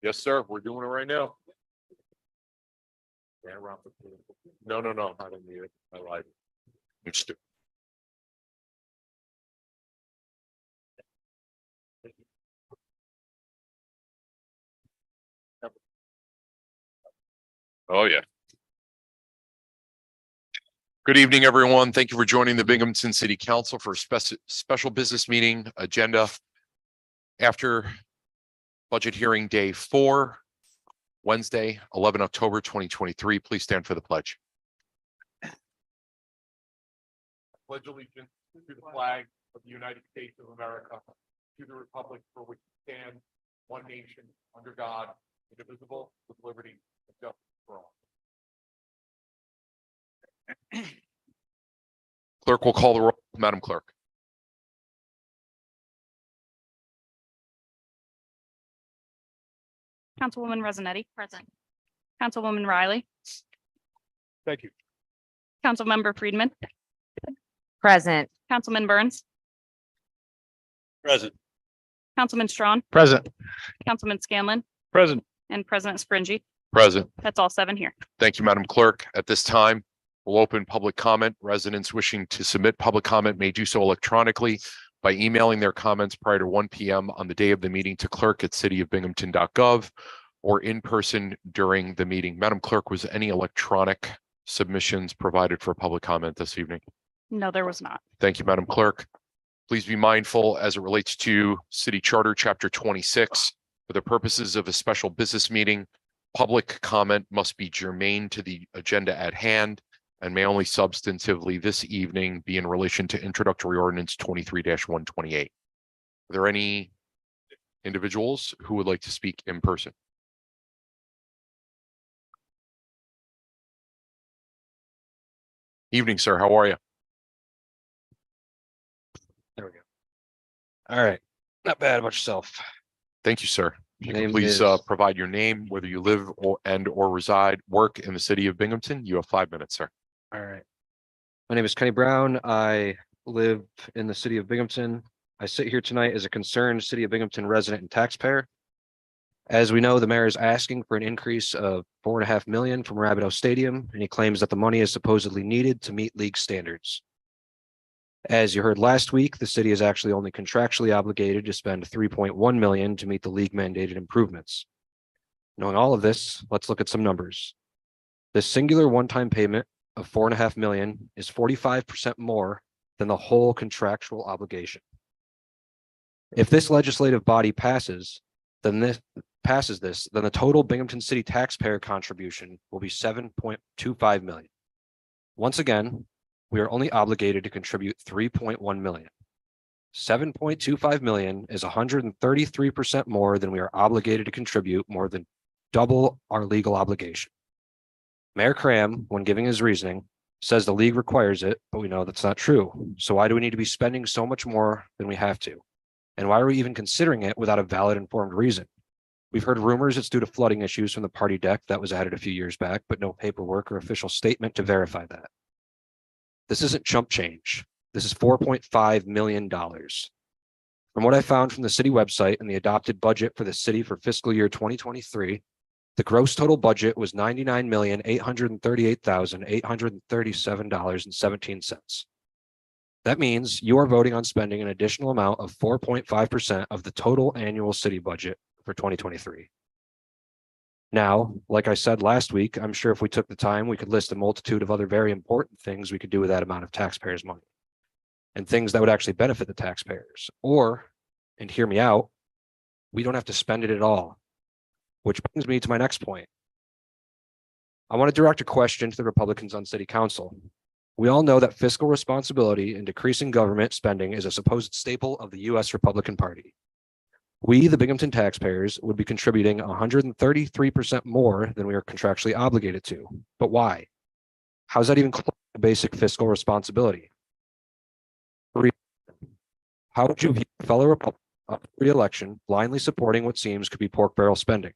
Yes, sir. We're doing it right now. No, I don't need it. I lied. Oh, yeah. Good evening, everyone. Thank you for joining the Binghamton City Council for a special business meeting agenda after budget hearing day 4, Wednesday, 11 October 2023. Please stand for the pledge. Pledge allegiance to the flag of the United States of America, to the republic for which it stands, one nation, under God, indivisible, with liberty and justice for all. Clerk will call the roll. Madam Clerk. Councilwoman Rosinetti. Present. Councilwoman Riley. Thank you. Councilmember Friedman. Present. Councilman Burns. Present. Councilman Strawn. Present. Councilman Scanlon. Present. And President Springy. Present. That's all 7 here. Thank you, Madam Clerk. At this time, we'll open public comment. Residents wishing to submit public comment may do so electronically by emailing their comments prior to 1 p.m. on the day of the meeting to clerk@cityofbinghamton.gov or in person during the meeting. Madam Clerk, was any electronic submissions provided for public comment this evening? No, there was not. Thank you, Madam Clerk. Please be mindful as it relates to City Charter, Chapter 26. For the purposes of a special business meeting, public comment must be germane to the agenda at hand and may only substantively this evening be in relation to introductory ordinance 23-128. Are there any individuals who would like to speak in person? Evening, sir. How are you? There we go. All right. Not bad. About yourself? Thank you, sir. If you can Name please is- provide your name, whether you live or reside, work in the city of Binghamton. You have 5 minutes, sir. All right. My name is Kenny Brown. I live in the city of Binghamton. I sit here tonight as a concerned city of Binghamton resident and taxpayer. As we know, the mayor is asking for an increase of $4.5 million from Rabideau Stadium, and he claims that the money is supposedly needed to meet league standards. As you heard last week, the city is actually only contractually obligated to spend $3.1 million to meet the league mandated improvements. Knowing all of this, let's look at some numbers. This singular one-time payment of $4.5 million is 45% more than the whole contractual obligation. If this legislative body passes, then the total Binghamton City taxpayer contribution will be $7.25 million. Once again, we are only obligated to contribute $3.1 million. $7.25 million is 133% more than we are obligated to contribute, more than double our legal obligation. Mayor Cram, when giving his reasoning, says the league requires it, but we know that's not true. So why do we need to be spending so much more than we have to? And why are we even considering it without a valid informed reason? We've heard rumors it's due to flooding issues from the party deck that was added a few years back, but no paperwork or official statement to verify that. This isn't chump change. This is $4.5 million. From what I found from the city website and the adopted budget for the city for fiscal year 2023, the gross total budget was $99,838,837.17. That means you are voting on spending an additional amount of 4.5% of the total annual city budget for 2023. Now, like I said last week, I'm sure if we took the time, we could list a multitude of other very important things we could do with that amount of taxpayers' money and things that would actually benefit the taxpayers. Or, and hear me out, we don't have to spend it at all, which brings me to my next point. I want to direct a question to the Republicans on City Council. We all know that fiscal responsibility and decreasing government spending is a supposed staple of the U.S. Republican Party. We, the Binghamton taxpayers, would be contributing 133% more than we are contractually obligated to. But why? How's that even close to basic fiscal responsibility? How would you view a fellow Republican up for re-election blindly supporting what seems could be pork barrel spending?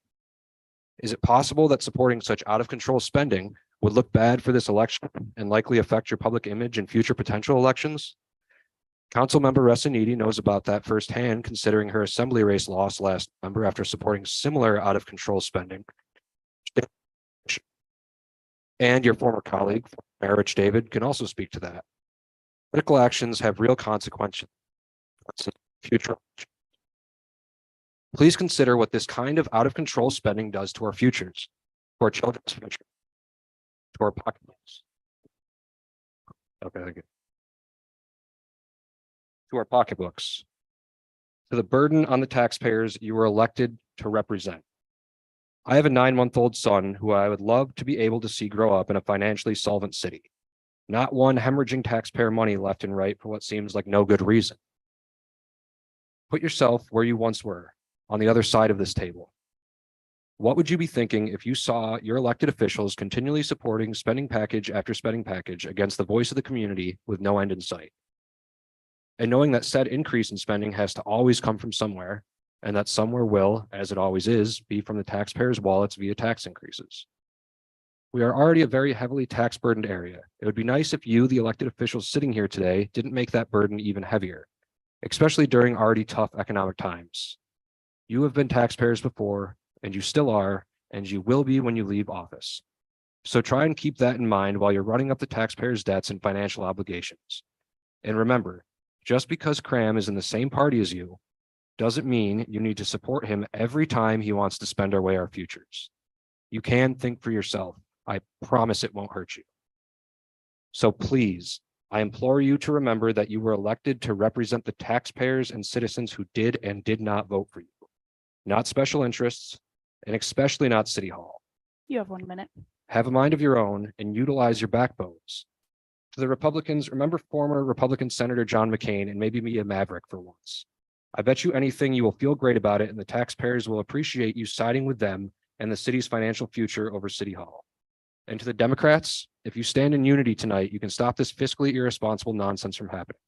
Is it possible that supporting such out of control spending would look bad for this election and likely affect your public image in future potential elections? Councilmember Reseniti knows about that firsthand, considering her assembly race loss last November after supporting similar out of control spending. And your former colleague, Mayor Rich David, can also speak to that. Political actions have real consequences. Future. Please consider what this kind of out of control spending does to our futures, to our children's future, to our pocketbooks. Okay, thank you. To our pocketbooks, to the burden on the taxpayers you were elected to represent. I have a 9-month-old son who I would love to be able to see grow up in a financially solvent city, not one hemorrhaging taxpayer money left and right for what seems like no good reason. Put yourself where you once were, on the other side of this table. What would you be thinking if you saw your elected officials continually supporting spending package after spending package against the voice of the community with no end in sight? And knowing that said increase in spending has to always come from somewhere, and that somewhere will, as it always is, be from the taxpayers' wallets via tax increases. We are already a very heavily tax burdened area. It would be nice if you, the elected officials sitting here today, didn't make that burden even heavier, especially during already tough economic times. You have been taxpayers before, and you still are, and you will be when you leave office. So try and keep that in mind while you're running up the taxpayers' debts and financial obligations. And remember, just because Cram is in the same party as you, doesn't mean you need to support him every time he wants to spend away our futures. You can think for yourself. I promise it won't hurt you. So please, I implore you to remember that you were elected to represent the taxpayers and citizens who did and did not vote for you, not special interests, and especially not City Hall. You have 1 minute. Have a mind of your own and utilize your backbones. To the Republicans, remember former Republican Senator John McCain and maybe be a maverick for once. I bet you anything you will feel great about it, and the taxpayers will appreciate you siding with them and the city's financial future over City Hall. And to the Democrats, if you stand in unity tonight, you can stop this fiscally irresponsible nonsense from happening.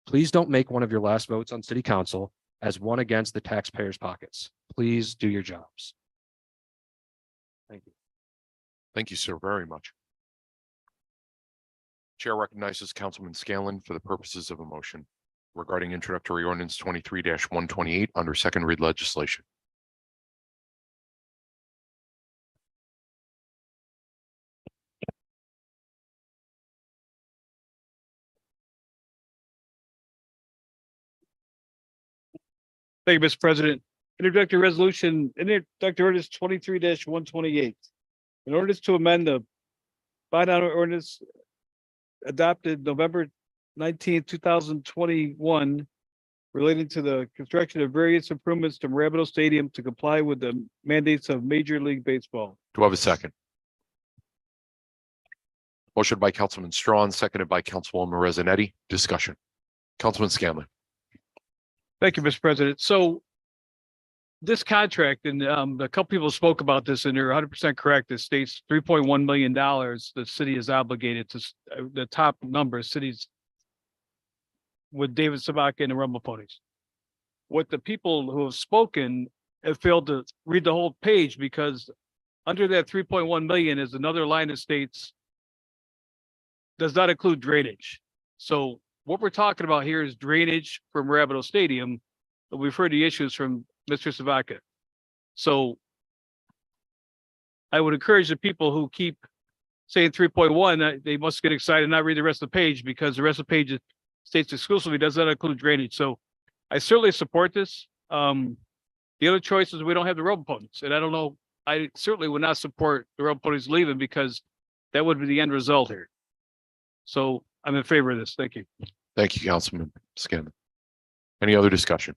Please don't make one of your last votes on City Council as one against the taxpayers' pockets. Please do your jobs. Thank you. Thank you, sir, very much. Chair recognizes Councilman Scanlon for the purposes of a motion regarding introductory ordinance 23-128 under second read legislation. Thank you, Mr. President. Introductory ordinance 23-128. In order to amend the bond ordinance adopted November 19, 2021, relating to the construction of various improvements to Marabito Stadium to comply with the mandates of Major League Baseball. Do I have a second? Motion by Councilman Strawn, seconded by Councilwoman Rezinetti. Discussion. Councilman Scanlon. Thank you, Mr. President. So this contract, and a couple people spoke about this, and they're 100% correct. It states $3.1 million the city is obligated to the top number cities with David Sabaka and the Rumble Ponies. What the people who have spoken have failed to read the whole page, because under that 3.1 million is another line that states does not include drainage. So what we're talking about here is drainage from Marabito Stadium. We've heard the issues from Mr. Sabaka. So I would encourage the people who keep saying 3.1, they must get excited and not read the rest of the page, because the rest of the page states exclusively does not include drainage. So I certainly support this. The other choice is we don't have the Rumble Ponies, and I don't know, I certainly would not support the Rumble Ponies leaving, because that would be the end result here. So I'm in favor of this. Thank you. Thank you, Councilman Scanlon. Any other discussion?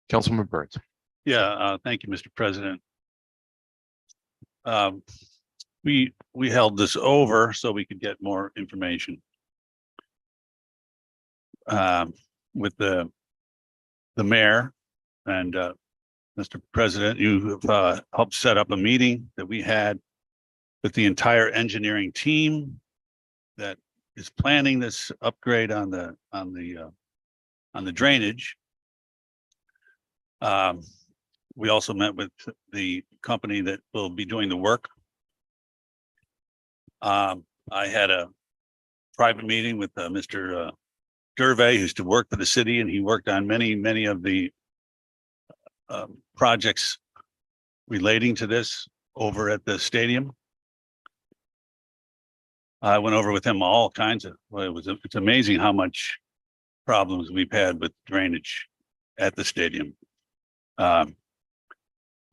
Councilman Burns. Yeah, thank you, Mr. President. We held this over so we could get more information. With the mayor and Mr. President, you have helped set up a meeting that we had with the entire engineering team that is planning this upgrade on the drainage. We also met with the company that will be doing the work. I had a private meeting with Mr. Gervais, who used to work for the city, and he worked on many of the projects relating to this over at the stadium. I went over with him all kinds of, well, it's amazing how much problems we've had with drainage at the stadium. I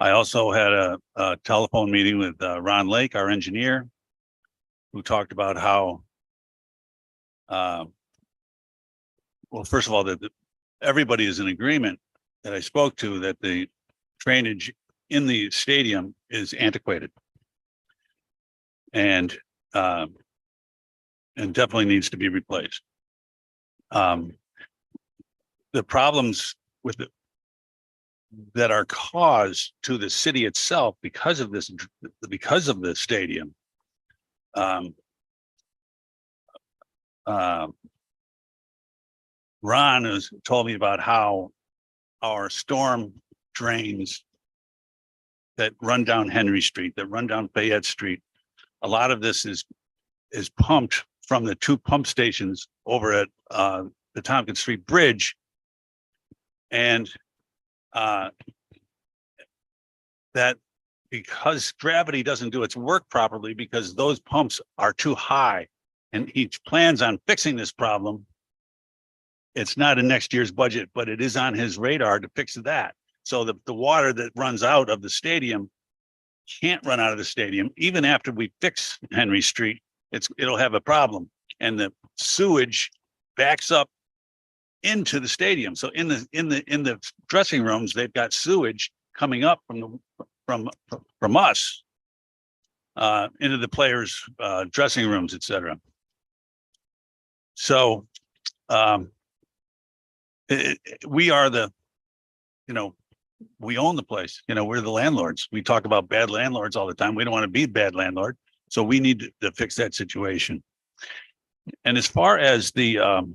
also had a telephone meeting with Ron Lake, our engineer, who talked about how well, first of all, that everybody is in agreement that I spoke to that the drainage in the stadium is antiquated. And definitely needs to be replaced. The problems with it that are caused to the city itself because of this, because of the stadium. Ron has told me about how our storm drains that run down Henry Street, that run down Fayette Street. A lot of this is pumped from the two pump stations over at the Tompkins Street Bridge. And that because gravity doesn't do its work properly, because those pumps are too high, and he plans on fixing this problem. It's not in next year's budget, but it is on his radar to fix that. So the water that runs out of the stadium can't run out of the stadium. Even after we fix Henry Street, it'll have a problem. And the sewage backs up into the stadium. So in the dressing rooms, they've got sewage coming up from us into the players' dressing rooms, etc. So we are the, we own the place. We're the landlords. We talk about bad landlords all the time. We don't want to be a bad landlord. So we need to fix that situation. And as far as the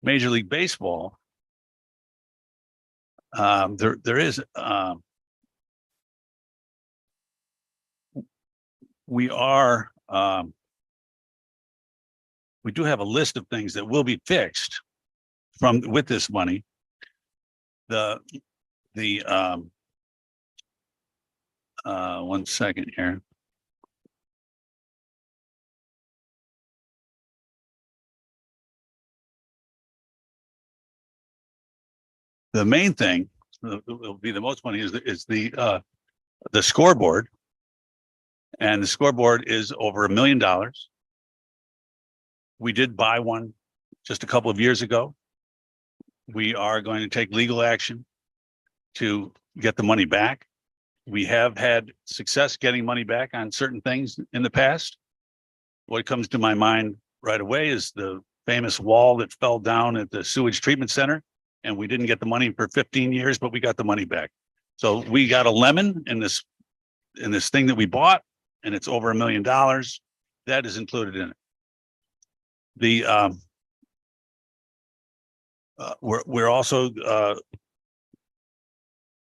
Major League Baseball, there is we do have a list of things that will be fixed with this money. One second here. The main thing will be the most money is the scoreboard, and the scoreboard is over $1 million. We did buy one just a couple of years ago. We are going to take legal action to get the money back. We have had success getting money back on certain things in the past. What comes to my mind right away is the famous wall that fell down at the sewage treatment center, and we didn't get the money for 15 years, but we got the money back. So we got a lemon in this thing that we bought, and it's over $1 million. That is included in it. We're also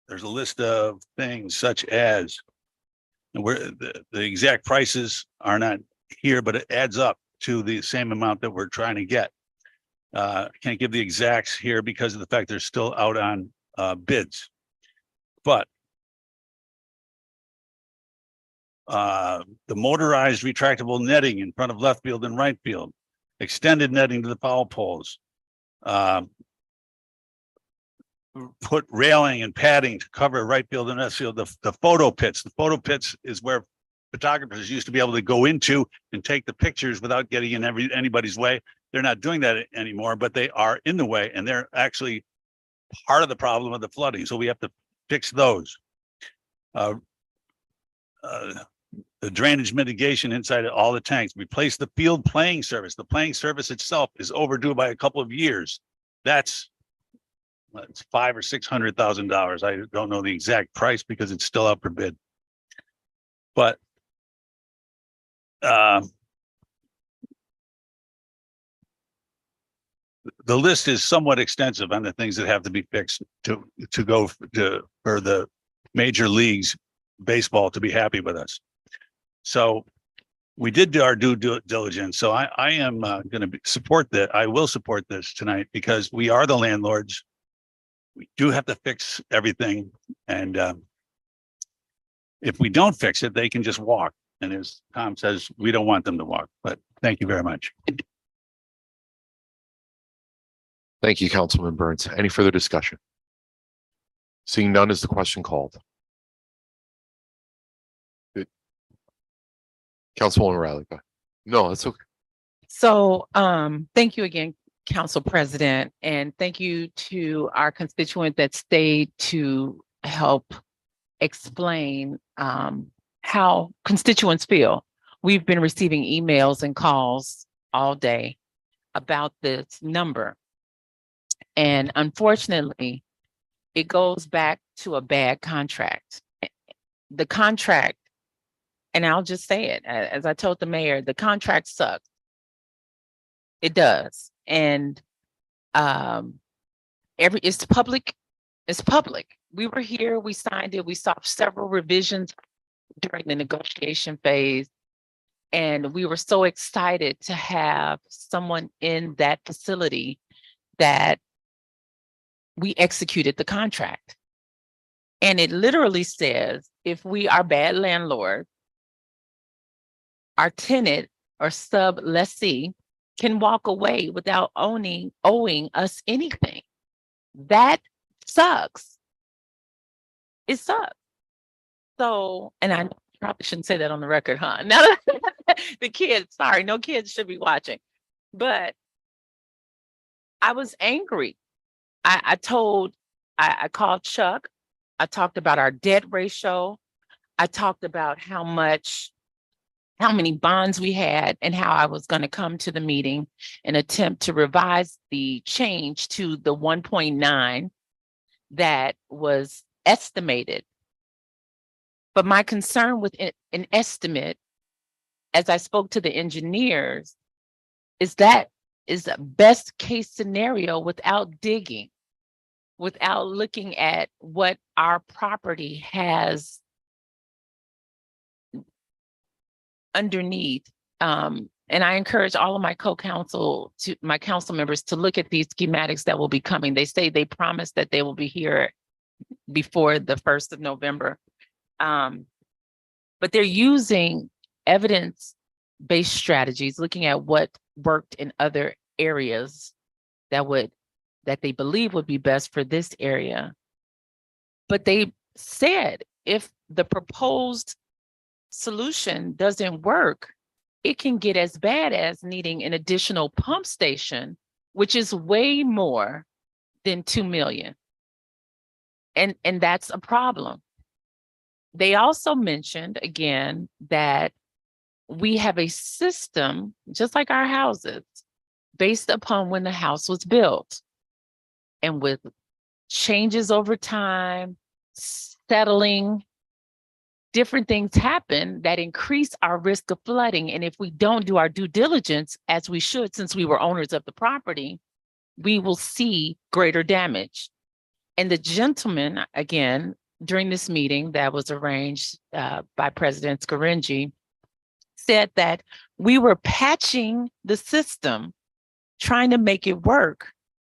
there's a list of things such as, and the exact prices are not here, but it adds up to the same amount that we're trying to get. I can't give the exacts here because of the fact they're still out on bids. But the motorized retractable netting in front of left field and right field, extended netting to the foul poles, put railing and padding to cover right field and left field, the photo pits. The photo pits is where photographers used to be able to go into and take the pictures without getting in anybody's way. They're not doing that anymore, but they are in the way, and they're actually part of the problem of the flooding. So we have to fix those. The drainage mitigation inside of all the tanks, replace the field playing service. The playing service itself is overdue by a couple of years. It's $500,000 or $600,000. I don't know the exact price because it's still up for bid. But the list is somewhat extensive on the things that have to be fixed to go for the major leagues baseball to be happy with us. So we did do our due diligence. So I am going to support that. I will support this tonight because we are the landlords. We do have to fix everything. And if we don't fix it, they can just walk. And as Tom says, we don't want them to walk, but thank you very much. Thank you, Councilman Burns. Any further discussion? Seeing none, is the question called? Good. Councilwoman Riley, go ahead. No, that's okay. So, thank you again, Council President, and thank you to our constituent that stayed to help explain, how constituents feel. We've been receiving emails and calls all day about this number. And unfortunately, it goes back to a bad contract. The contract, and I'll just say it, as I told the mayor, the contract sucks. It does. And it's public. It's public. We were here, we signed it, we saw several revisions during the negotiation phase. And we were so excited to have someone in that facility that we executed the contract. And it literally says, if we are bad landlords, our tenant or sub lessee can walk away without owing us anything. That sucks. It sucks. So, and I probably shouldn't say that on the record, huh? Now the kids, sorry, no kids should be watching. But I was angry. I called Chuck. I talked about our debt ratio. I talked about how many bonds we had and how I was going to come to the meeting and attempt to revise the change to the 1.9 that was estimated. But my concern with an estimate, as I spoke to the engineers, is that is the best case scenario without digging, without looking at what our property has underneath. And I encourage all of my my council members to look at these schematics that will be coming. They say they promise that they will be here before the 1st of November. But they're using evidence-based strategies, looking at what worked in other areas that they believe would be best for this area. But they said if the proposed solution doesn't work, it can get as bad as needing an additional pump station, which is way more than 2 million. And that's a problem. They also mentioned again that we have a system, just like our houses, based upon when the house was built. And with changes over time, settling, different things happen that increase our risk of flooding. And if we don't do our due diligence, as we should, since we were owners of the property, we will see greater damage. And the gentleman, again, during this meeting that was arranged by President Scaringi, said that we were patching the system, trying to make it work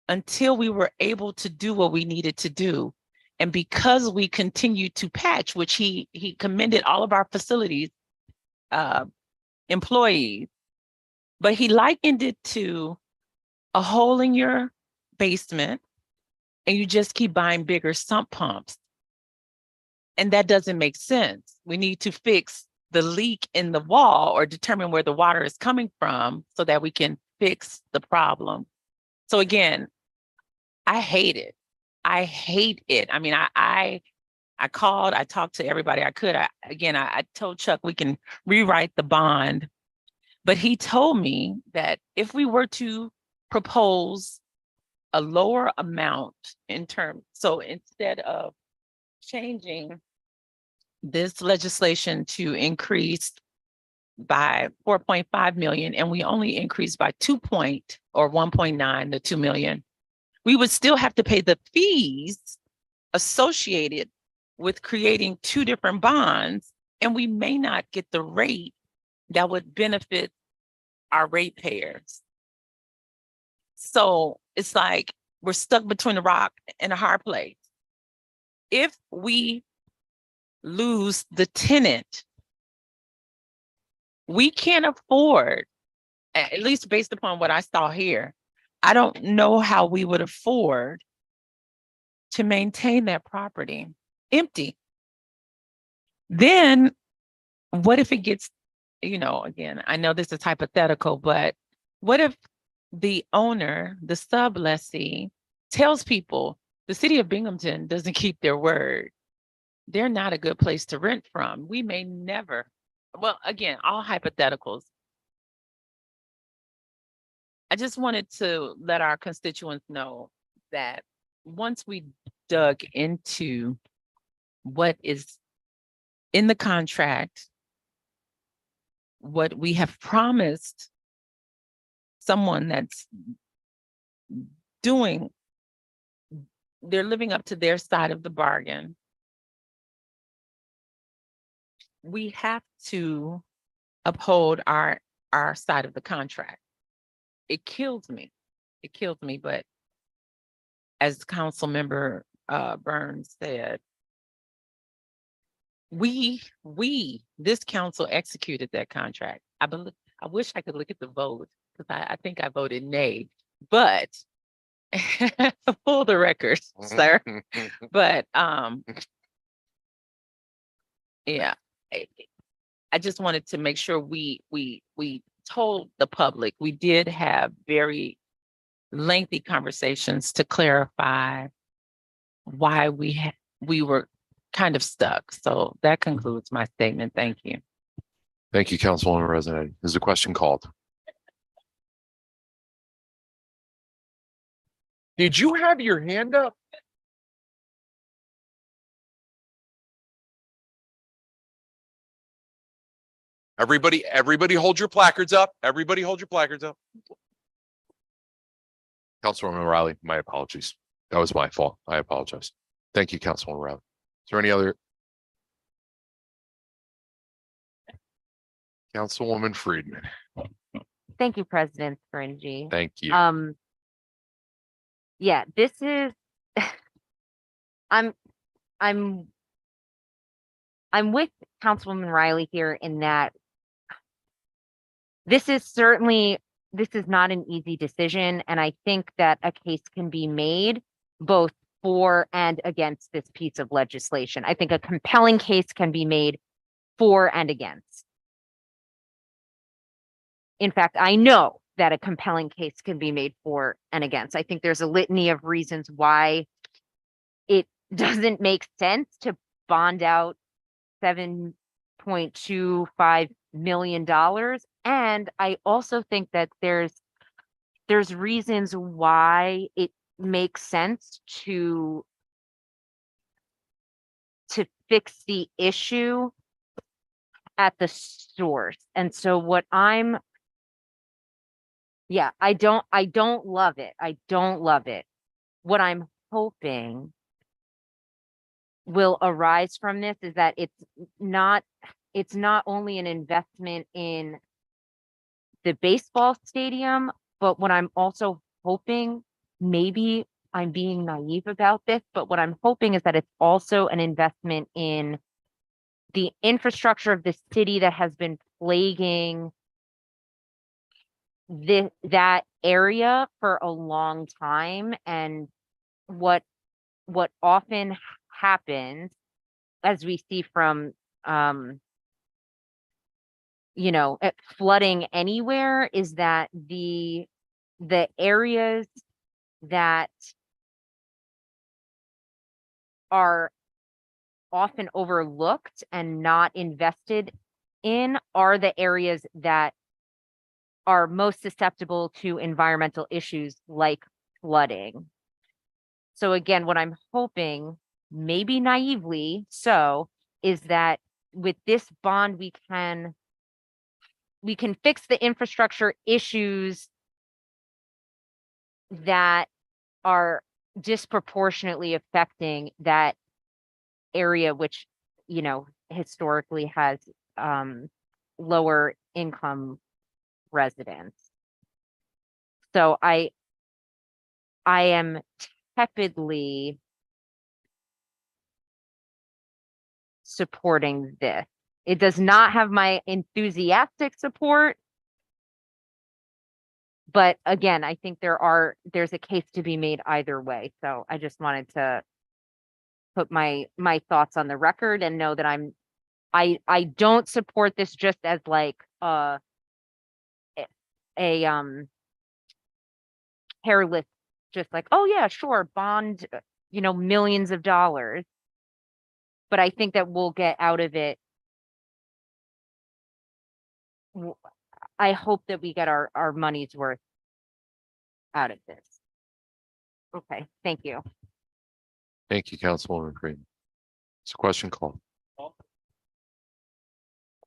until we were able to do what we needed to do. And because we continued to patch, which he commended all of our facilities employees, but he likened it to a hole in your basement and you just keep buying bigger sump pumps. And that doesn't make sense. We need to fix the leak in the wall or determine where the water is coming from so that we can fix the problem. So again, I hate it. I hate it. I mean, I called, I talked to everybody I could. I told Chuck we can rewrite the bond, but he told me that if we were to propose a lower amount in terms, so instead of changing this legislation to increase by 4.5 million, and we only increased by 1.9 to 2 million, we would still have to pay the fees associated with creating two different bonds, and we may not get the rate that would benefit our ratepayers. So it's like we're stuck between a rock and a hard place. If we lose the tenant, we can't afford, at least based upon what I saw here, I don't know how we would afford to maintain that property empty. Then what if it gets, again, I know this is hypothetical, but what if the owner, the sublessee, tells people the city of Binghamton doesn't keep their word? They're not a good place to rent from. We may never, well, again, all hypotheticals. I just wanted to let our constituents know that once we dug into what is in the contract, what we have promised someone that's doing, they're living up to their side of the bargain. We have to uphold our side of the contract. It kills me. It kills me, but as Council Member Burns said, this council executed that contract. I wish I could look at the vote because I think I voted nay, but for the record, sir. But yeah, I just wanted to make sure we told the public. We did have very lengthy conversations to clarify why we were kind of stuck. So that concludes my statement. Thank you. Thank you, Councilwoman Resident. Is the question called? Did you have your hand up? Everybody hold your placards up. Everybody hold your placards up. Councilwoman Riley, my apologies. That was my fault. I apologize. Thank you, Councilwoman Riley. Is there any other? Councilwoman Friedman, Thank you, President Scaringi. thank you. Yeah, this is, I'm with Councilwoman Riley here in that this is not an easy decision. And I think that a case can be made both for and against this piece of legislation. I think a compelling case can be made for and against. In fact, I know that a compelling case can be made for and against. I think there's a litany of reasons why it doesn't make sense to bond out $7.25 million. And I also think that there's reasons why it makes sense to fix the issue at the source. And so I don't love it. I don't love it. What I'm hoping will arise from this is that it's not only an investment in the baseball stadium, but what I'm also hoping, maybe I'm being naive about this, but what I'm hoping is that it's also an investment in the infrastructure of the city that has been plaguing that area for a long time. And what often happens, as we see from flooding anywhere, is that the areas that are often overlooked and not invested in are the areas that are most susceptible to environmental issues like flooding. So again, what I'm hoping, maybe naively so, is that with this bond, we can fix the infrastructure issues that are disproportionately affecting that area, which, historically has lower income residents. So I am tepidly supporting this. It does not have my enthusiastic support. But again, I think there's a case to be made either way. So I just wanted to put my thoughts on the record and know that I don't support this just as like a careless, just like, oh yeah, sure, bond, millions of dollars. But I think that we'll get out of it. I hope that we get our money's worth out of this. Okay, thank you. Thank you, Councilwoman Freeman. It's a question call.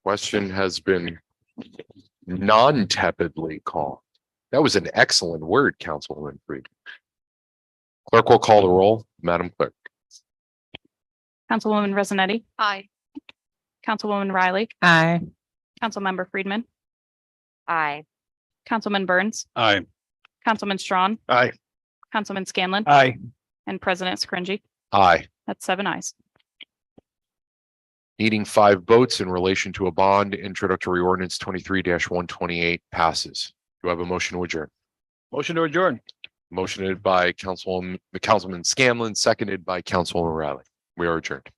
Question has been non-tepidly called. That was an excellent word, Councilwoman Freeman. Clerk will call the roll. Madam Clerk. Councilwoman Ressenetti, Aye. Councilwoman Riley, Aye. Councilmember Friedman, Aye. Councilman Burns, Aye. Councilman Strawn, Aye. Councilman Scanlon, Aye. and President Scringy. Aye. That's 7 ayes. Needing 5 votes in relation to a bond, introductory ordinance 23-128 passes. Do I have a motion to adjourn? Motion to adjourn. Motioned by Councilman Scanlon, seconded by Councilwoman Riley. We are adjourned.